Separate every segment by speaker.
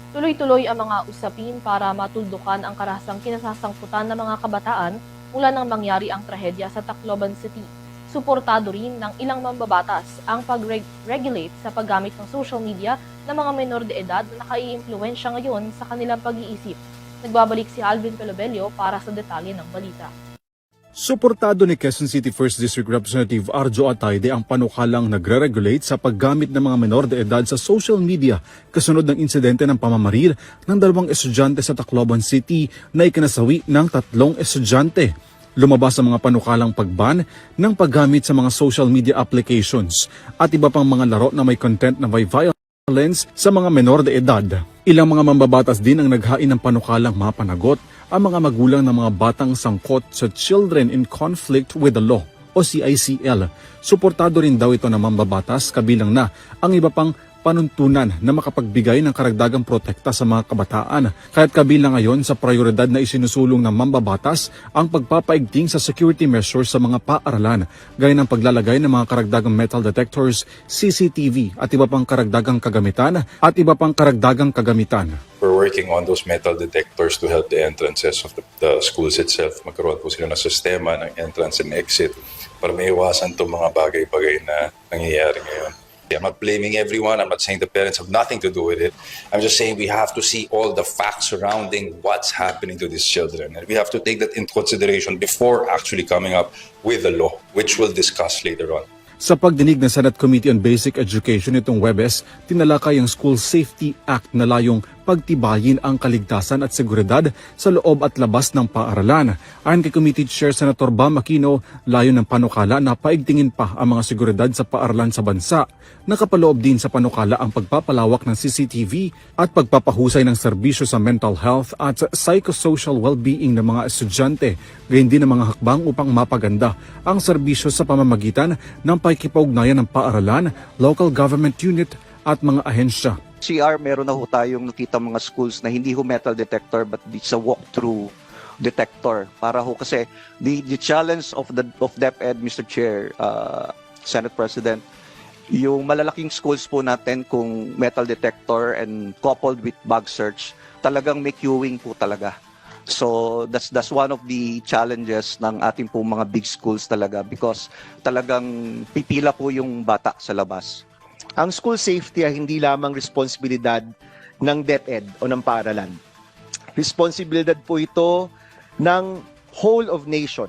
Speaker 1: Tuloy-tuloy ang mga usapin para matuldukan ang karahasang kinasasangkutan ng mga kabataan mula nang mangyari ang trahedya sa Tacloban City. Suportado rin ng ilang mambabatas ang pag-regulate sa paggamit ng social media ng mga menor de edad na nakaiimpluwensya ngayon sa kanilang pag-iisip. Nagbabalik si Alvin Pelobelio para sa detalye ng balita.
Speaker 2: Suportado ni Quezon City 1st District Representative Arjo Atayde ang panukalang nagre-regulate sa paggamit ng mga menor de edad sa social media kasunod ng insidente ng pamamaril ng 2 estudyante sa Tacloban City na ikinasawi ng 3 estudyante. Lumabas ang mga panukalang pagban ng paggamit sa mga social media applications at iba pang mga laro na may content na may violence sa mga menor de edad. Ilang mga mambabatas din ang naghain ng panukalang mapanagot ang mga magulang ng mga batang sangkot sa Children in Conflict with the Law o CICL. Suportado rin daw ito ng mambabatas kabilang na ang iba pang panuntunan na makapagbigay ng karagdagang protekta sa mga kabataan. Kaya't kabilang ngayon sa prioridad na isinusulong ng mambabatas ang pagpapaigting sa security measures sa mga paaralan, gaya ng paglalagay ng mga karagdagang metal detectors, CCTV at iba pang karagdagang kagamitan
Speaker 3: We're working on those metal detectors to help the entrances of the schools itself. Magkaroon po sila ng sistema ng entrance and exit para maiwasan itong mga bagay-bagay na nangyayari ngayon. I'm not blaming everyone. I'm not saying the parents have nothing to do with it. I'm just saying we have to see all the facts surrounding what's happening to these children. And we have to take that into consideration before actually coming up with a law, which we'll discuss later on.
Speaker 2: Sa pagdinig ng Senate Committee on Basic Education itong Huwebes, tinalakay ang School Safety Act na layong pagtibayin ang kaligtasan at seguridad sa loob at labas ng paaralan. Ayon kay Committee Chair Senator Bam Aquino, layo ng panukala na paigtingin pa ang mga seguridad sa paaralan sa bansa. Nakapaloob din sa panukala ang pagpapalawak ng CCTV at pagpapahusay ng serbisyo sa mental health at psychosocial well-being ng mga estudyante, gayon din ang mga hakbang upang mapaganda ang serbisyo sa pamamagitan ng pakikipag-ugnayan ng paaralan, local government unit at mga ahensya.
Speaker 4: CR, meron na ho tayong nakita mga schools na hindi ho metal detector but it's a walk-through detector. Para ho kasi the challenge of DepEd, Mr. Chair, Senate President, yung malalaking schools po natin kung metal detector and coupled with bag search, talagang may queuing po talaga. So that's one of the challenges ng ating po mga big schools talaga because talagang pipila po yung bata sa labas.
Speaker 5: Ang school safety ay hindi lamang responsibilidad ng DepEd o ng paaralan. Responsibilidad po ito ng whole of nation.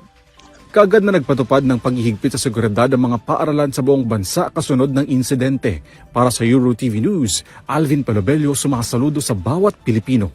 Speaker 2: Kaagad na nagpatupad ng paghihigpit sa seguridad ang mga paaralan sa buong bansa kasunod ng insidente. Para sa EuroTV News, Alvin Pelobelio sumasaludo sa bawat Pilipino.